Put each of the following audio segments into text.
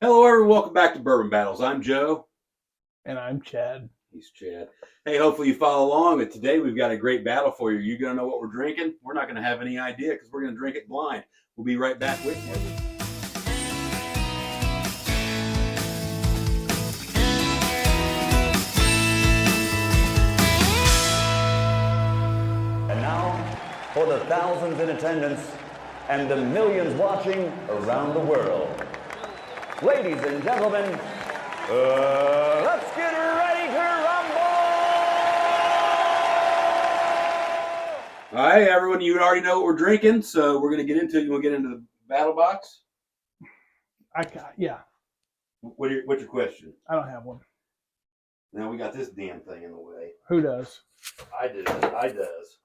Hello, everyone. Welcome back to Bourbon Battles. I'm Joe. And I'm Chad. He's Chad. Hey, hopefully you follow along. But today we've got a great battle for you. You going to know what we're drinking? We're not going to have any idea because we're going to drink it blind. We'll be right back with you. And now, for the thousands in attendance and the millions watching around the world. Ladies and gentlemen, let's get ready to rumble! All right, everyone, you already know what we're drinking, so we're going to get into it. You want to get into the battle box? Yeah, What's your question? I don't have one. Now we got this damn thing in the way. Who does? I does.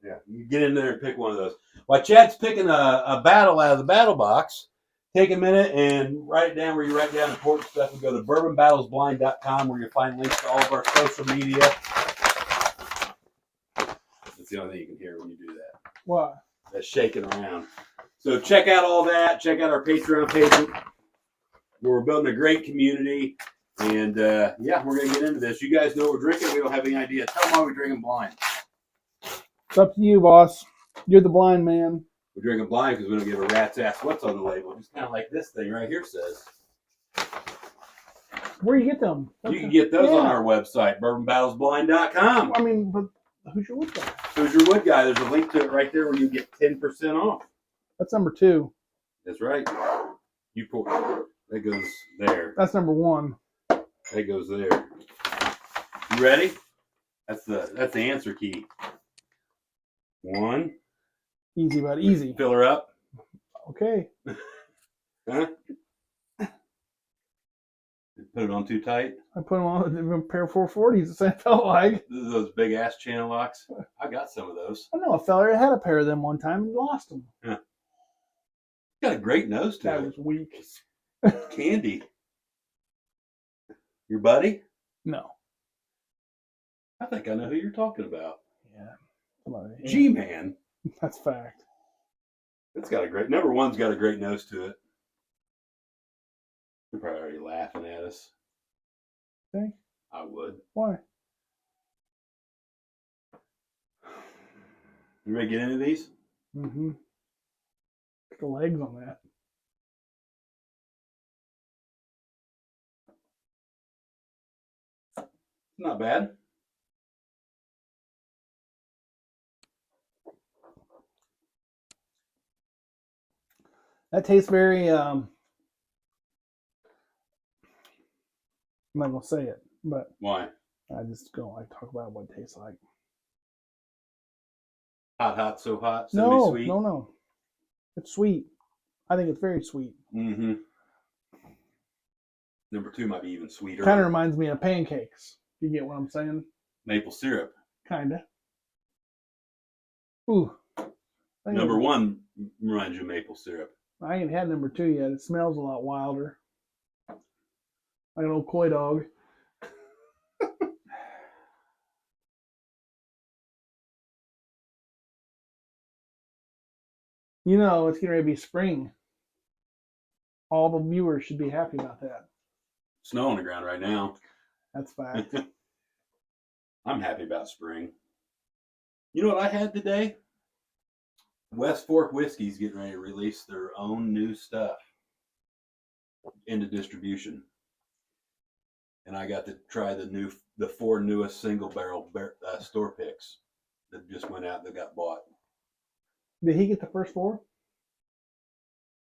Yeah, you get in there and pick one of those. While Chad's picking a battle out of the battle box, take a minute and write it down where you write down important stuff and go to bourbonbattlesblind.com where you'll find links to all of our social media. That's the only thing you can hear when you do that. What? That's shaking around. So check out all that. Check out our Patreon page where we're building a great community. And yeah, we're going to get into this. You guys know what we're drinking. We don't have any idea. Tell them why we're drinking blind. It's up to you, boss. You're the blind man. We're drinking blind because we don't give a rat's ass what's on the label. Just kind of like this thing right here says. Where do you get them? You can get those on our website, bourbonbattlesblind.com. I mean, but who's your wood guy? Who's your wood guy? There's a link to it right there where you get 10% off. That's number 2. That's right. You pour. That goes there. That's number 1. That goes there. You ready? That's the answer key. 1. Easy, bud. Easy. Fill her up. Okay. Huh? Put it on too tight. I put them on a pair of 440s. It felt like. Those big ass channel locks. I got some of those. I know a fella that had a pair of them one time and lost them. Yeah. Got a great nose to it. That was weak. Candy. Your buddy? No. I think I know who you're talking about. Yeah. Somebody. G-Man. That's fact. It's got a great, number 1's got a great nose to it. You're probably already laughing at us. Think? I would. Why? You ready to get into these? Mm-hmm. Look at the legs on that. Not bad. That tastes very, I'm not going to say it, but Why? I just don't like to talk about what it tastes like. Hot, so hot, No, sweet. no. It's sweet. I think it's very sweet. Mm-hmm. Number 2 might be even sweeter. Kind of reminds me of pancakes. You get what I'm saying? Maple syrup. Kinda. Ooh. Number 1 reminds you of maple syrup. I ain't had number 2 yet. It smells a lot wilder. Like an old coy dog. You know, it's getting ready to be spring. All the viewers should be happy about that. Snow on the ground right now. That's fact. I'm happy about spring. You know what I had today? West Fork Whiskey's getting ready to release their own new stuff into distribution. And I got to try the 4 newest single barrel store picks that just went out that got bought. Did he get the first 4?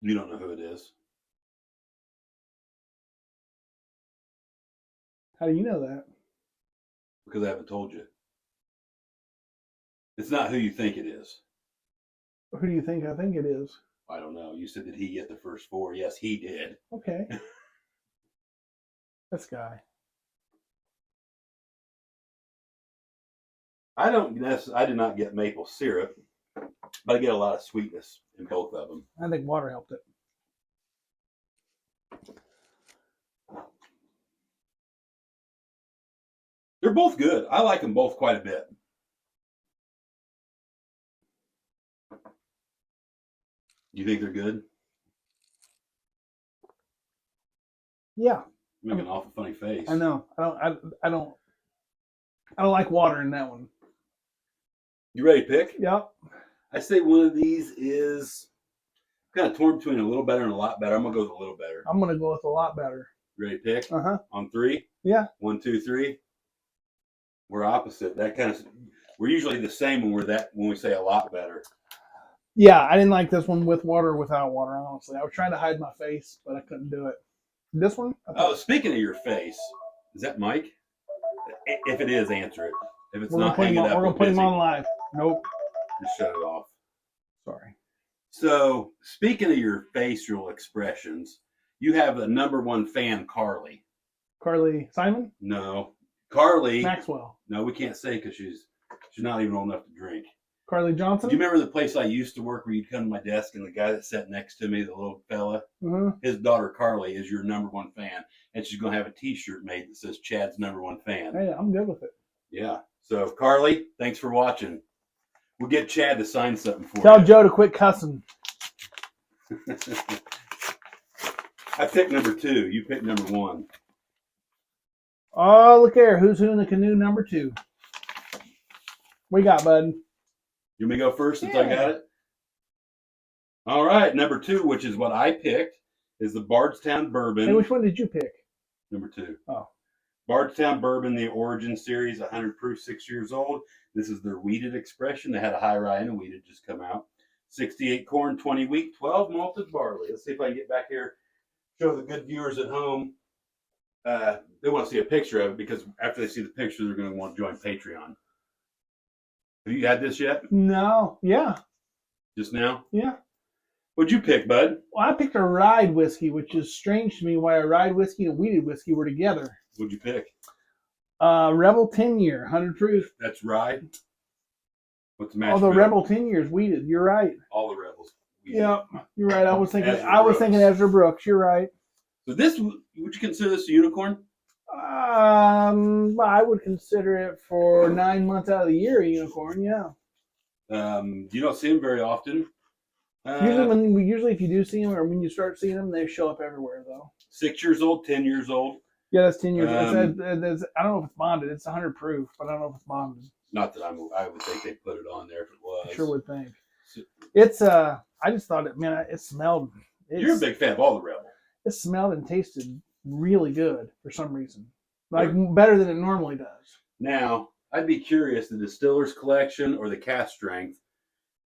You don't know who it is. How do you know that? Because I haven't told you. It's not who you think it is. Who do you think I think it is? I don't know. You said, did he get the first 4? Yes, he did. Okay. This guy. I did not get maple syrup, but I get a lot of sweetness in both of them. I think water helped it. They're both good. I like them both quite a bit. You think they're good? Yeah, You make an awful funny face. I know. I don't like water in that one. You ready to pick? Yep. I say one of these is kind of torn between a little better and a lot better. I'm gonna go with a little better. I'm gonna go with a lot better. Ready to pick? Uh-huh. On 3? Yeah. 1, 2, 3. We're opposite. We're usually the same when we say a lot better. Yeah, I didn't like this one with water or without water, honestly. I was trying to hide my face, but I couldn't do it. This one? Oh, speaking of your face, is that Mike? If it is, answer it. If it's We're gonna not, put hang him it on, up. we're gonna We're put him busy. on live. Nope. Just shut it off. Sorry. So, speaking of your facial expressions, you have a number one fan, Carly. Carly Simon? No, Carly. Maxwell. No, we can't say because she's not even old enough to drink. Carly Johnson? Do you remember the place I used to work where you'd come to my desk and the guy that sat next to me, the little fella, his daughter Carly is your number one fan, and she's going to have a T-shirt made that says Chad's number one fan. Hey, I'm good with it. Yeah. So, Carly, thanks for watching. We'll get Chad to sign something for Tell you. Joe to quit cussing. I picked number 2. You picked number 1. Oh, look there. Who's who in the canoe number 2? We got, bud. You want me to go first since I Yeah. got it? All right. Number 2, which is what I picked, is the Bardstown Bourbon. Hey, which one did you pick? Number 2. Oh. Bardstown Bourbon, the Origin Series, 100 proof, 6 years old. This is their wheated expression. They had a high rye and a wheated just come out. 68 corn, 20 wheat, 12 malted barley. Let's see if I can get back here, show the good viewers at home. They want to see a picture of it because after they see the picture, they're going to want to join Patreon. Have you had this yet? No. Yeah. Just now? Yeah. What'd you pick, bud? Well, I picked a rye whiskey, which is strange to me why a rye whiskey and wheated whiskey were together. What'd you pick? Rebel 10 year, 100 proof. That's rye. What's the match? Oh, the bill? Rebel 10 years wheated. You're right. All the rebels. Yep, you're right. I was thinking. Ezra Brooks. Ezra Brooks. You're right. So this, would you consider this a unicorn? I would consider it for 9 months out of the year a unicorn. Yeah. You don't see them very often. Usually if you do see them or when you start seeing them, they show up everywhere though. 6 years old, 10 years old. Yeah, that's 10 years. I don't know if it's bonded. It's 100 proof, but I don't know if it's bonded. Not that I would think they'd put it on there if it was. I sure would think. It's I just thought it smelled. You're a big fan of all the Rebel. It smelled and tasted really good for some reason, like better than it normally does. Now, I'd be curious, the distiller's collection or the cast strength,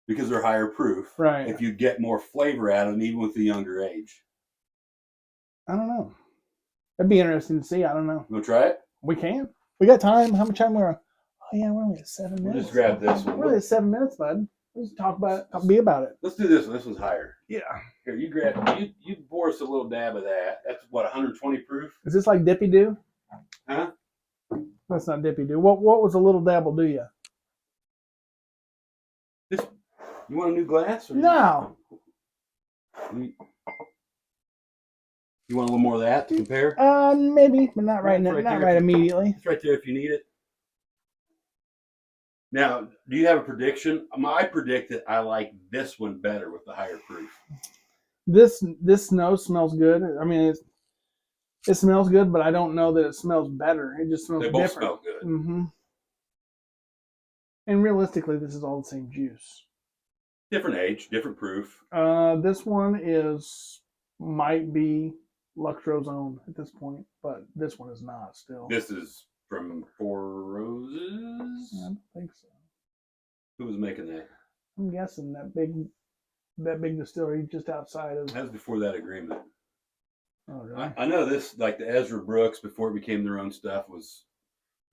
because they're higher proof. Right. If you get more flavor out of them, even with the younger age. I don't know. That'd be interesting to see. I don't know. You want to try it? We can. We got time. How much time we're on? Oh yeah, we're only at 7 minutes. We'll just grab this one. We're only at 7 minutes, bud. Let's talk about it. Be about it. Let's do this one. This one's higher. Yeah. Here, you grab. You pour us a little dab of that. That's what, 120 proof? Is this like Dippy Doo? Huh? That's not Dippy Doo. What was a little dabble do you? This. You want a new glass? Or No. You want a little more of that to compare? Maybe, but not right now. Right Not there. right immediately. It's right there if you need it. Now, do you have a prediction? I predict that I like this one better with the higher proof. This nose smells good. I mean, it smells good, but I don't know that it smells better. It just smells They both different. smell good. Mm-hmm. And realistically, this is all the same juice. Different age, different proof. This one might be Luxrow's own at this point, but this one is not still. This is from Four Roses. I don't think so. Who was making that? I'm guessing that big distillery just outside of. That was before that agreement. Oh, really? I know this, like the Ezra Brooks, before it became their own stuff, was.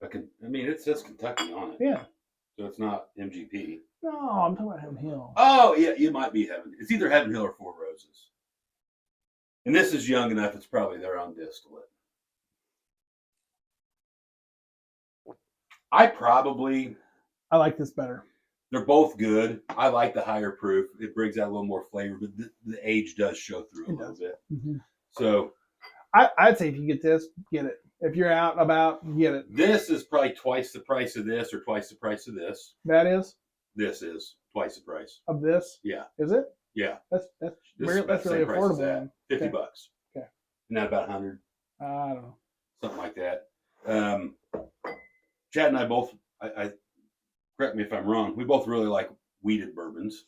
It says Kentucky on it. Yeah. So it's not MGP. No, I'm talking about Heaven Hill. Oh, yeah, it might be Heaven. It's either Heaven Hill or Four Roses. And this is young enough, it's probably their own distillate. I like this better. They're both good. I like the higher proof. It brings out a little more flavor, but the age does show through a little bit. Mm-hmm. So I'd say if you get this, get it. If you're out and about, get it. this is probably twice the price of this or twice the price of this. That is This is twice the price. of this. Yeah. Is it? Yeah. That's This is about that's the really same price as affordable. that. Then. $50. Okay. And that about 100. I don't know. something like that. Chad and I both, I correct me if I'm wrong, we both really like wheated bourbons.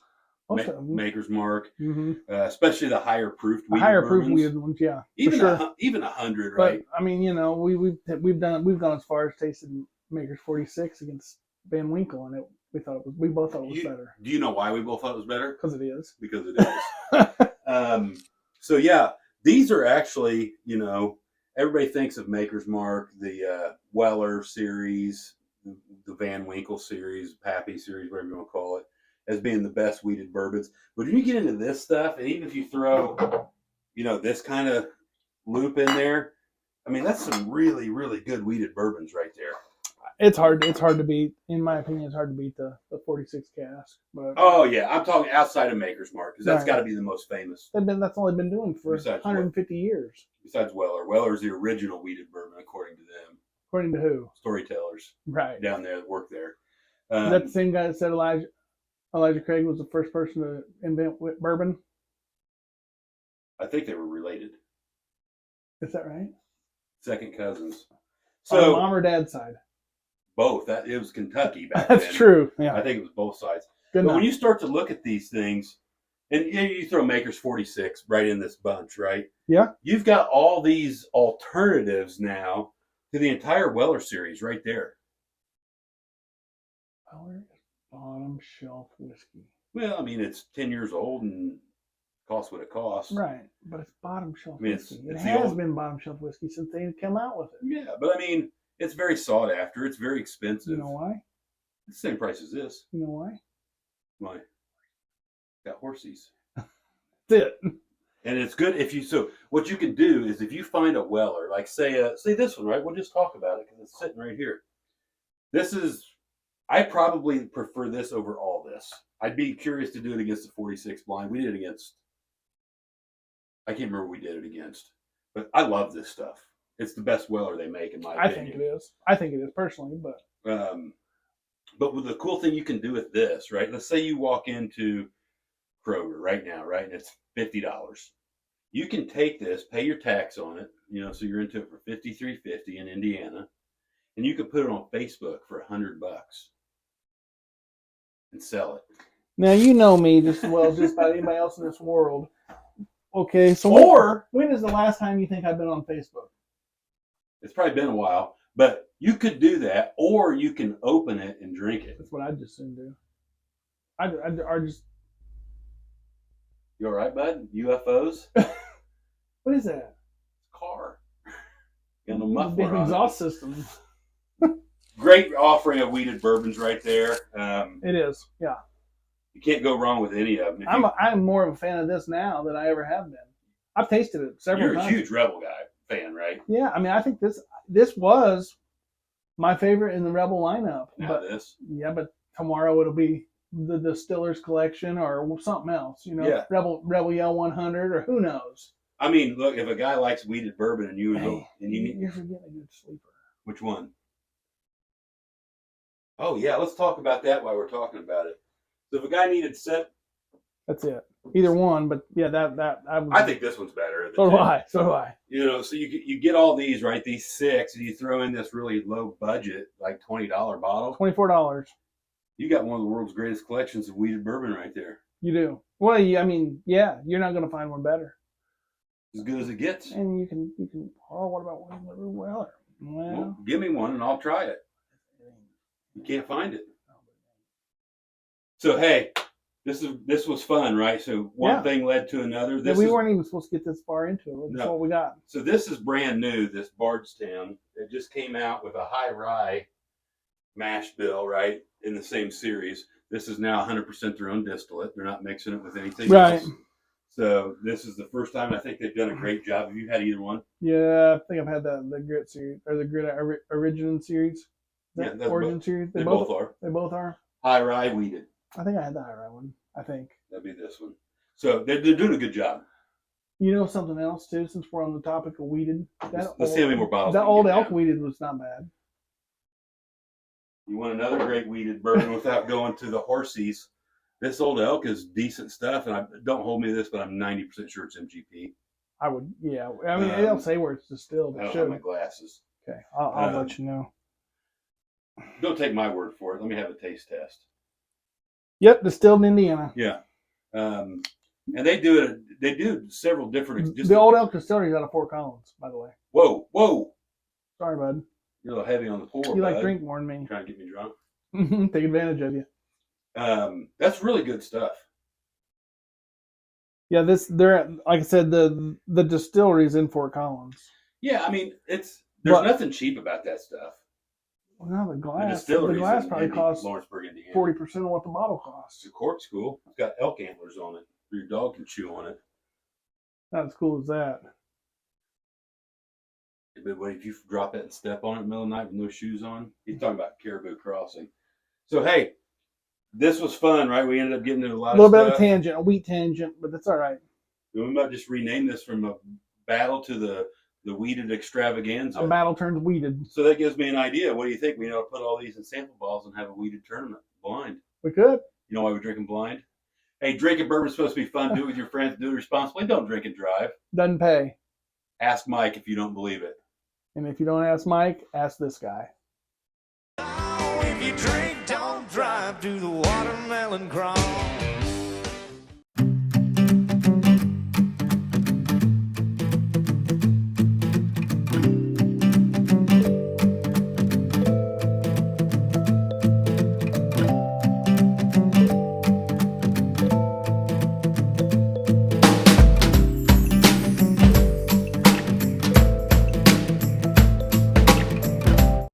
Most of them. Maker's Mark, Mm-hmm. especially the higher proofed The wheated higher bourbons. proof wheated ones, yeah, Even for sure. even 100, right? But I mean, you know, we've gone as far as tasting Maker's 46 against Van Winkle, and we both thought it was better. Do you know why we both thought it was better? Because it is. Because it is. So yeah, these are actually, you know, everybody thinks of Maker's Mark, the Weller series, the Van Winkle series, Pappy series, whatever you want to call it, as being the best wheated bourbons. But when you get into this stuff, and even if you throw, you know, this kind of loop in there, I mean, that's some really, really good wheated bourbons right there. It's hard to beat. In my opinion, it's hard to beat the 46 cask. But Oh yeah, I'm talking outside of Maker's Mark because that's Right. got to be the most famous. that's all they've been doing for Besides 150 years. Besides Weller. Weller's the original wheated bourbon, according to them. According to who? Storytellers Right. down there that work there. Is that the same guy that said Elijah Craig was the first person to invent bourbon? I think they were related. Is that right? Second cousins. On So mom or dad's side? both. It was Kentucky back That's then. true. Yeah. I think it was both sides. Good But enough. when you start to look at these things, and you throw Maker's 46 right in this bunch, right? Yeah. You've got all these alternatives now to the entire Weller series right there. Weller is bottom shelf whiskey. Well, I mean, it's 10 years old and costs what it costs. Right, but it's bottom shelf I mean, whiskey. it's It the has old- been bottom shelf whiskey since they came out with it. Yeah, but I mean, it's very sought after. It's very expensive. You know why? It's the same price as this. You know why? Why? Got horsies. That's it. And it's good if you, so what you can do is if you find a Weller, like say this one, right? We'll just talk about it because it's sitting right here. This is, I probably prefer this over all this. I'd be curious to do it against the 46 blind. We did it against, I can't remember what we did it against, but I love this stuff. It's the best Weller they make in my I opinion. think it is. I think it is personally, but But with the cool thing you can do with this, right? Let's say you walk into Kroger right now, right? And it's $50. You can take this, pay your tax on it, you know, so you're into it for $53.50 in Indiana, and you could put it on Facebook for $100 and sell it. now you know me just as well as just about anybody else in this world. Okay, so when is the last time you think I've been on Facebook? It's probably been a while, but you could do that, or you can open it and drink it. That's what I'd just soon do. I just. You all right, bud? UFOs? What is that? Car. Got no Big muffler on exhaust it. system. Great offering of wheated bourbons right there. It is, yeah. You can't go wrong with any of them. If I'm more of a fan of this now than I ever have been. I've tasted it several you're times. a huge Rebel fan, right? Yeah, I mean, I think this was my favorite in the Rebel lineup. Now But but tomorrow it'll be the Distillers Collection or something else. You know, Yeah. Rebel Yell 100 or who knows. I mean, look, if a guy likes wheated bourbon and You're forgetting a good sleeper. which one? Oh yeah, let's talk about that while we're talking about it. So if a guy needed set, That's it. Either one, but yeah, I think this one's better. So do I. So do I. You know, so you get all these, right? These 6, and you throw in this really low budget, like $20 bottle. $24. You got one of the world's greatest collections of wheated bourbon right there. You do. Well, I mean, yeah, you're not going to find one better. As good as it gets. And you can. Oh, what about Weller? Well, give me one and I'll try it. You can't find it. So hey, this was fun, right? So one thing led to another. We weren't even supposed to get this far into it. That's what we got. So this is brand new. This Bardstown. It just came out with a high rye mash bill, right? In the same series. This is now 100% their own distillate. They're not mixing it with anything else. So this is the first time. I think they've done a great job. Have you had either one? Yeah, I think I've had the Grit series or the Grit Origin series. Yeah, that's Origin series. They both are. They both are. High rye wheated. I think I had the high rye one. I think That'd be this one. So they're doing a good job. You know something else too, since we're on the topic of wheated. Let's see how many more bottles. That we can old get elk down. wheated was not bad. You want another great wheated bourbon without going to the horsies. This old elk is decent stuff, and don't hold me to this, but I'm 90% sure it's MGP. I would, yeah. I mean, Um, they'll say where it's distilled. I It don't have my should. glasses. Okay, I'll Um, let you know. Don't take my word for it. Let me have a taste test. Yep, distilled in Indiana. Yeah. And they do it. They do several different. The Old Elk Distillery is out of Fort Collins, by the way. Whoa! Sorry, bud. You're a little heavy on the pour. You like bud. drink more than me. Trying to get me drunk. Take advantage of you. That's really good stuff. Yeah, they're like I said, the distillery is in Fort Collins. Yeah, I mean, there's But- nothing cheap about that stuff. Well, no, the The glass distillery probably costs Lawrenceburg, Indiana. 40% of what the bottle costs. The cork's cool. It's got elk antlers on it. Your dog can chew on it. Not as cool as that. But what if you drop it and step on it in the middle of the night with no shoes on? He's talking about Caribou Crossing. So hey, this was fun, right? We ended up getting into a lot A little bit of of a stuff. tangent, a wheat tangent, but that's all right. We might just rename this from a battle to the weeded extravaganza. A battle turns weeded. So that gives me an idea. What do you think? We ought to put all these in sample balls and have a weeded tournament blind. We could. You know why we're drinking blind? Hey, drinking bourbon is supposed to be fun. Do it with your friends. Do it responsibly. Don't drink and drive. Doesn't pay. Ask Mike if you don't believe it. And if you don't ask Mike, ask this guy. If you drink, don't drive, do the watermelon crawl.